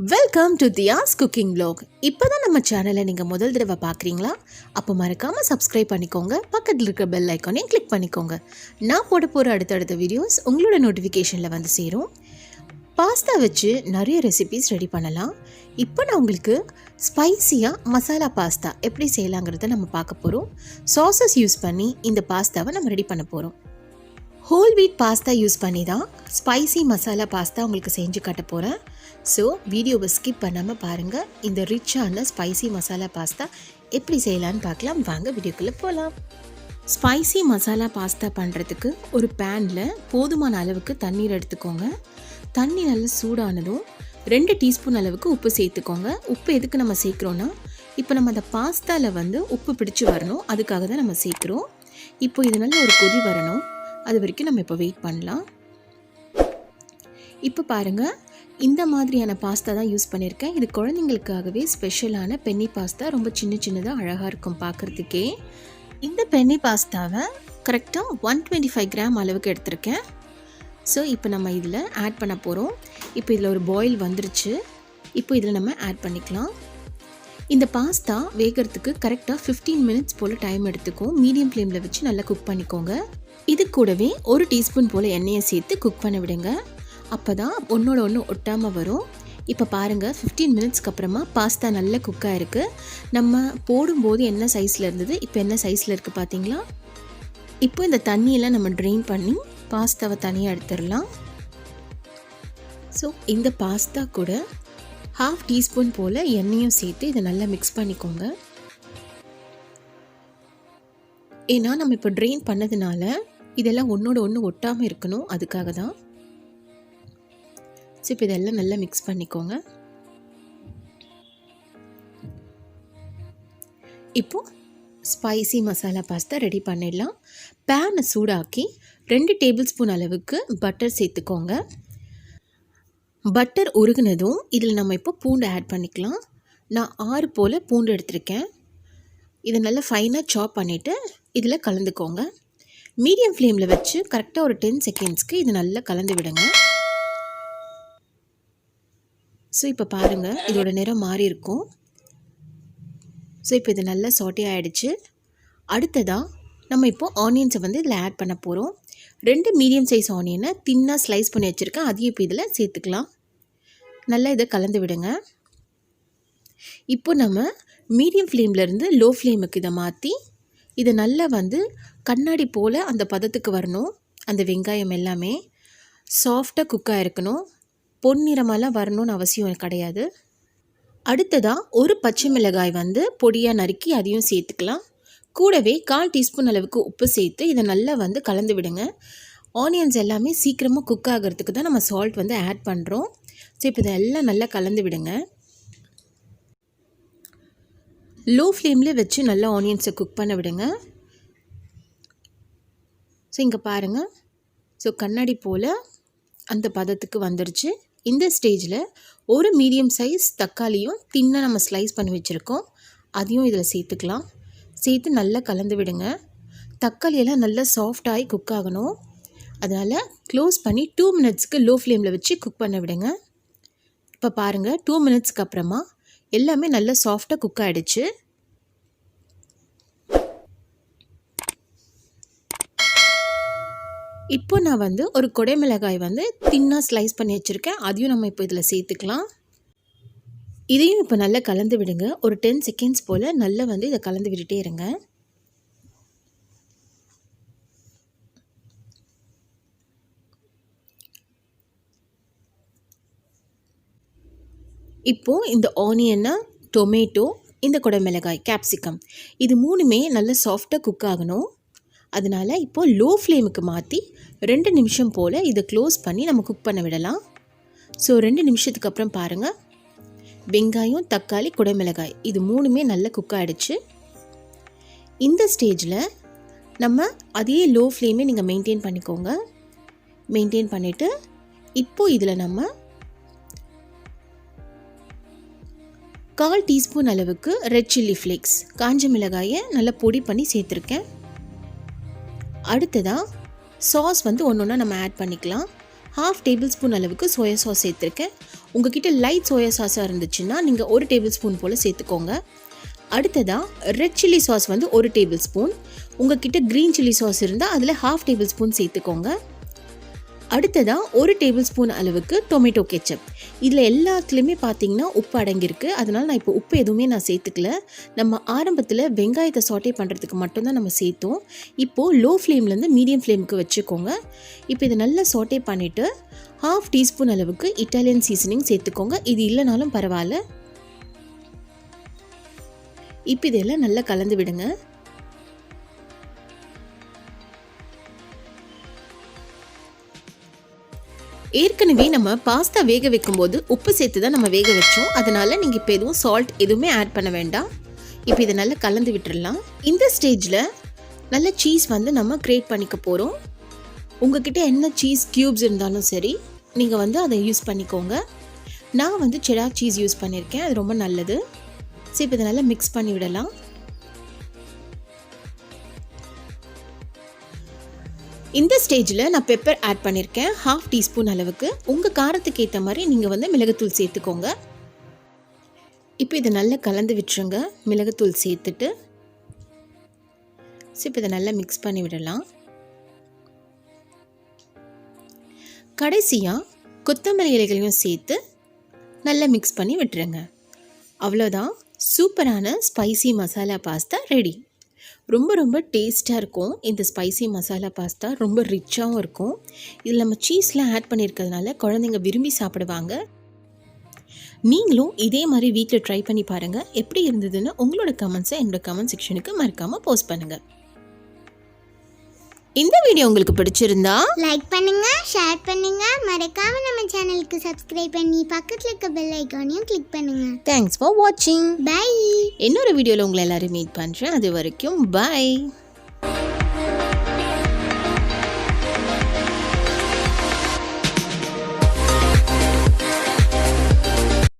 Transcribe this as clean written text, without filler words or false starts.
Welcome to Thiya's cooking vlog. இப்போ தான் நம்ம சேனலை நீங்கள் முதல் தடவை பார்க்குறீங்களா? அப்போ மறக்காமல் சப்ஸ்கிரைப் பண்ணிக்கோங்க. பக்கத்தில் இருக்கிற பெல் ஐக்கானையும் கிளிக் பண்ணிக்கோங்க. நான் போட போகிற அடுத்தடுத்த வீடியோஸ் உங்களோட நோட்டிஃபிகேஷனில் வந்து சேரும். பாஸ்தா வச்சு நிறைய ரெசிபீஸ் ரெடி பண்ணலாம். இப்போ நான் உங்களுக்கு ஸ்பைசியாக மசாலா பாஸ்தா எப்படி செய்யலாங்கிறத நம்ம பார்க்க போகிறோம். சாஸஸ் யூஸ் பண்ணி இந்த பாஸ்தாவை நம்ம ரெடி பண்ண போகிறோம். ஹோல் வீட் பாஸ்தா யூஸ் பண்ணி தான் ஸ்பைசி மசாலா பாஸ்தா உங்களுக்கு செஞ்சு காட்ட போகிறேன். ஸோ வீடியோவை ஸ்கிப் பண்ணாமல் பாருங்கள். இந்த ரிச்சான ஸ்பைசி மசாலா பாஸ்தா எப்படி செய்யலான்னு பார்க்கலாம். வாங்க வீடியோக்குள்ளே போகலாம். ஸ்பைசி மசாலா பாஸ்தா பண்ணுறதுக்கு ஒரு பேனில் போதுமான அளவுக்கு தண்ணீர் எடுத்துக்கோங்க. தண்ணி நல்லா சூடானதும் 2 டீஸ்பூன் அளவுக்கு உப்பு சேர்த்துக்கோங்க. உப்பு எதுக்கு நம்ம சேர்க்குறோன்னா, இப்போ நம்ம அந்த பாஸ்தாவில் வந்து உப்பு பிடிச்சி வரணும், அதுக்காக தான் நம்ம சேர்க்குறோம். இப்போ இது நல்லா ஒரு கொதி வரணும், அது வரைக்கும் நம்ம இப்போ வெயிட் பண்ணலாம். இப்போ பாருங்கள், இந்த மாதிரியான பாஸ்தா தான் யூஸ் பண்ணியிருக்கேன். இது குழந்தைங்களுக்காகவே ஸ்பெஷலான பென்னி பாஸ்தா. ரொம்ப சின்ன சின்னதாக அழகாக இருக்கும் பார்க்குறதுக்கே. இந்த பென்னி பாஸ்தாவை கரெக்டாக 125 கிராம் அளவுக்கு எடுத்திருக்கேன். ஸோ இப்போ நம்ம இதில் ஆட் பண்ண போகிறோம். இப்போ இதில் ஒரு பாயில் வந்துருச்சு. இப்போ இதில் நம்ம ஆட் பண்ணிக்கலாம். இந்த பாஸ்தா வேகிறதுக்கு கரெக்டாக 15 மினிட்ஸ் போல் டைம் எடுத்துக்கும். மீடியம் ஃப்ளேமில் வச்சு நல்லா குக் பண்ணிக்கோங்க. இது கூடவே 1 டீஸ்பூன் போல் எண்ணெயை சேர்த்து குக் பண்ண விடுங்க. அப்போ தான் ஒன்றோட ஒன்று ஒட்டாமல் வரும். இப்போ பாருங்கள், 15 மினிட்ஸ்க்கு அப்புறமா பாஸ்தா நல்லா குக்காக இருக்குது. நம்ம போடும்போது என்ன சைஸில் இருந்தது, இப்போ என்ன சைஸில் இருக்குது பார்த்தீங்களா? இப்போ இந்த தண்ணியெல்லாம் நம்ம ட்ரெயின் பண்ணி பாஸ்தாவை தனியாக எடுத்துடலாம். ஸோ இந்த பாஸ்தா கூட 1/2 டீஸ்பூன் போல் எண்ணெயும் சேர்த்து இதை நல்லா மிக்ஸ் பண்ணிக்கோங்க. ஏன்னா நம்ம இப்போ ட்ரெயின் பண்ணதுனால இதெல்லாம் ஒன்றோட ஒன்று ஒட்டாமல் இருக்கணும், அதுக்காக தான். ஸோ இப்போ இதெல்லாம் நல்லா மிக்ஸ் பண்ணிக்கோங்க. இப்போது ஸ்பைசி மசாலா பாஸ்தா ரெடி பண்ணிடலாம். பேனை சூடாக்கி 2 டேபிள் ஸ்பூன் அளவுக்கு பட்டர் சேர்த்துக்கோங்க. பட்டர் உருகுனதும் இதில் நம்ம இப்போ பூண்டு ஆட் பண்ணிக்கலாம். நான் 6 போல் பூண்டு எடுத்திருக்கேன். இதை நல்லா ஃபைனாக சாப் பண்ணிவிட்டு இதில் கலந்துக்கோங்க. மீடியம் ஃப்ளேமில் வச்சு கரெக்டாக ஒரு 10 செகண்ட்ஸ்க்கு இது நல்லா கலந்து விடுங்க. ஸோ இப்போ பாருங்கள், இதோட நிறம் மாறி இருக்கும். ஸோ இப்போ இது நல்லா சாட்டே ஆகிடுச்சு. அடுத்ததாக நம்ம இப்போது ஆனியன்ஸை வந்து இதில் ஆட் பண்ண போகிறோம். 2 மீடியம் சைஸ் ஆனியனை தின்னாக ஸ்லைஸ் பண்ணி வச்சுருக்கேன், அதையும் இப்போ இதில் சேர்த்துக்கலாம். நல்லா இதை கலந்து விடுங்க. இப்போ நம்ம மீடியம் ஃப்ளேம்லேருந்து லோ ஃப்ளேமுக்கு இதை மாற்றி இதை நல்லா வந்து கண்ணாடி போல் அந்த பதத்துக்கு வரணும். அந்த வெங்காயம் எல்லாமே சாஃப்டாக குக்காக இருக்கணும். பொன்னிறமெல்லாம் வரணும்னு அவசியம் கிடையாது. அடுத்ததாக ஒரு பச்சை மிளகாய் வந்து பொடியாக நறுக்கி அதையும் சேர்த்துக்கலாம். கூடவே 1/4 டீஸ்பூன் அளவுக்கு உப்பு சேர்த்து இதை நல்லா வந்து கலந்து விடுங்க. ஆனியன்ஸ் எல்லாமே சீக்கிரமாக குக் ஆகிறதுக்கு தான் நம்ம சால்ட் வந்து ஆட் பண்ணுறோம். ஸோ இப்போ இதெல்லாம் நல்லா கலந்து விடுங்க. லோ ஃப்ளேமில் வச்சு நல்லா ஆனியன்ஸை குக் பண்ண விடுங்க. ஸோ இங்கே பாருங்கள், ஸோ கண்ணாடி போல் அந்த பதத்துக்கு வந்துருச்சு. இந்த ஸ்டேஜில் ஒரு மீடியம் சைஸ் தக்காளியும் தின்னாக நம்ம ஸ்லைஸ் பண்ணி வச்சுருக்கோம், அதையும் இதில் சேர்த்துக்கலாம். சேர்த்து நல்லா கலந்து விடுங்க. தக்காளியெல்லாம் நல்லா சாஃப்டாகி குக் ஆகணும், அதனால் க்ளோஸ் பண்ணி 2 மினிட்ஸ்க்கு லோ ஃப்ளேமில் வச்சு குக் பண்ண விடுங்க. இப்போ பாருங்கள், 2 மினிட்ஸ்க்கு அப்புறமா எல்லாமே நல்லா சாஃப்டாக குக் ஆகிடுச்சு. இப்போ நான் வந்து ஒரு கொடை மிளகாய் வந்து தின்னாக ஸ்லைஸ் பண்ணி வச்சுருக்கேன், அதையும் நம்ம இப்போ இதில் சேர்த்துக்கலாம். இதையும் இப்போ நல்லா கலந்து விடுங்க. ஒரு 10 செகண்ட்ஸ் போல் நல்லா வந்து இதை கலந்து விட்டுட்டே இருங்க. இப்போது இந்த ஆனியனை, டொமேட்டோ, இந்த கொடை மிளகாய், கேப்சிகம், இது 3மே நல்லா சாஃப்டாக குக் ஆகணும். அதனால் இப்போது லோ ஃப்ளேமுக்கு மாற்றி 2 நிமிஷம் போல் இதை க்ளோஸ் பண்ணி நம்ம குக் பண்ண விடலாம். ஸோ 2 நிமிஷத்துக்கு அப்புறம் பாருங்கள், வெங்காயம், தக்காளி, குடைமிளகாய் இது 3மே நல்லா குக் ஆகிடுச்சு. இந்த ஸ்டேஜில் நம்ம அதே லோ ஃப்ளேமே நீங்கள் மெயின்டைன் பண்ணிக்கோங்க. மெயின்டைன் பண்ணிவிட்டு இப்போது இதில் நம்ம 1/4 டீஸ்பூன் அளவுக்கு ரெட் சில்லி ஃப்ளேக்ஸ், காஞ்ச மிளகாயை நல்லா பொடி பண்ணி சேர்த்துருக்கேன். அடுத்ததாக சாஸ் வந்து ஒன்று ஒன்றா நம்ம ஆட் பண்ணிக்கலாம். 1/2 டேபிள் ஸ்பூன் அளவுக்கு சோயா சாஸ் சேர்த்துருக்கேன். உங்ககிட்ட லைட் சோயா சாஸாக இருந்துச்சுன்னா நீங்கள் 1 டேபிள் ஸ்பூன் போல் சேர்த்துக்கோங்க. அடுத்ததாக ரெட் சில்லி சாஸ் வந்து 1 டேபிள் ஸ்பூன். உங்ககிட்ட க்ரீன் சில்லி சாஸ் இருந்தால் அதில் 1/2 டேபிள் ஸ்பூன் சேர்த்துக்கோங்க. அடுத்ததாக 1 டேபிள் ஸ்பூன் அளவுக்கு டொமேட்டோ கெச்சப். இதில் எல்லாத்துலேயுமே பார்த்தீங்கன்னா உப்பு அடங்கியிருக்கு. அதனால் நான் இப்போ உப்பு எதுவுமே நான் சேர்த்துக்கல. நம்ம ஆரம்பத்தில் வெங்காயத்தை சாட்டே பண்ணுறதுக்கு மட்டும்தான் நம்ம சேர்த்தோம். இப்போது லோ ஃப்ளேம்லேருந்து மீடியம் ஃப்ளேமுக்கு வச்சுக்கோங்க. இப்போ இதை நல்லா சாட்டே பண்ணிவிட்டு 1/2 டீஸ்பூன் அளவுக்கு இட்டாலியன் சீசனிங் சேர்த்துக்கோங்க. இது இல்லைனாலும் பரவாயில்ல. இப்போ இதெல்லாம் நல்லா கலந்து விடுங்க. ஏற்கனவே நம்ம பாஸ்தா வேக வைக்கும்போது உப்பு சேர்த்து தான் நம்ம வேக வச்சோம். அதனால் நீங்கள் இப்போ எதுவும் சால்ட் எதுவுமே ஆட் பண்ண வேண்டாம். இப்போ இதை நல்லா கலந்து விட்டுடலாம். இந்த ஸ்டேஜில் நல்ல சீஸ் வந்து நம்ம கிரேட் பண்ணிக்க போகிறோம். உங்ககிட்ட என்ன சீஸ் க்யூப்ஸ் இருந்தாலும் சரி, நீங்கள் வந்து அதை யூஸ் பண்ணிக்கோங்க. நான் வந்து செடார் சீஸ் யூஸ் பண்ணியிருக்கேன். அது ரொம்ப நல்லது. சரி, இப்போ இதை நல்லா மிக்ஸ் பண்ணி விடலாம். இந்த ஸ்டேஜில் நான் பெப்பர் ஆட் பண்ணியிருக்கேன் 1/2 டீஸ்பூன் அளவுக்கு. உங்கள் காரத்துக்கு ஏற்ற மாதிரி நீங்கள் வந்து மிளகுத்தூள் சேர்த்துக்கோங்க. இப்போ இதை நல்லா கலந்து விட்டுருங்க மிளகுத்தூள் சேர்த்துட்டு. இப்போ இதை நல்லா மிக்ஸ் பண்ணி விடலாம். கடைசியாக கொத்தமல்லி இலைகளையும் சேர்த்து நல்லா மிக்ஸ் பண்ணி விட்டுருங்க. அவ்வளோதான், சூப்பரான ஸ்பைசி மசாலா பாஸ்தா ரெடி. ரொம்ப ரொம்ப டேஸ்ட்டாக இருக்கும். இந்த ஸ்பைசி மசாலா பாஸ்தா ரொம்ப ரிச்சாகவும் இருக்கும். இதில் நம்ம சீஸ்லாம் ஆட் பண்ணியிருக்கிறதுனால குழந்தைங்க விரும்பி சாப்பிடுவாங்க. நீங்களும் இதே மாதிரி வீட்டில் ட்ரை பண்ணி பாருங்கள். எப்படி இருந்ததுன்னு உங்களோட கமெண்ட்ஸை என்னோட கமெண்ட் செக்ஷனுக்கு மறக்காமல் போஸ்ட் பண்ணுங்கள். இந்த வீடியோ உங்களுக்கு பிடிச்சிருந்தா லைக் பண்ணுங்க, ஷேர் பண்ணுங்க, மறக்காம நம்ம சேனலுக்கு சப்ஸ்கிரைப் பண்ணி பக்கத்துல இருக்க பெல் ஐகானையும் கிளிக் பண்ணுங்க. தேங்க்ஸ் ஃபார் வாட்சிங். பை. இன்னொரு வீடியோவில் உங்களை எல்லாரும் மீட் பண்ணுறேன். அது வரைக்கும் பை.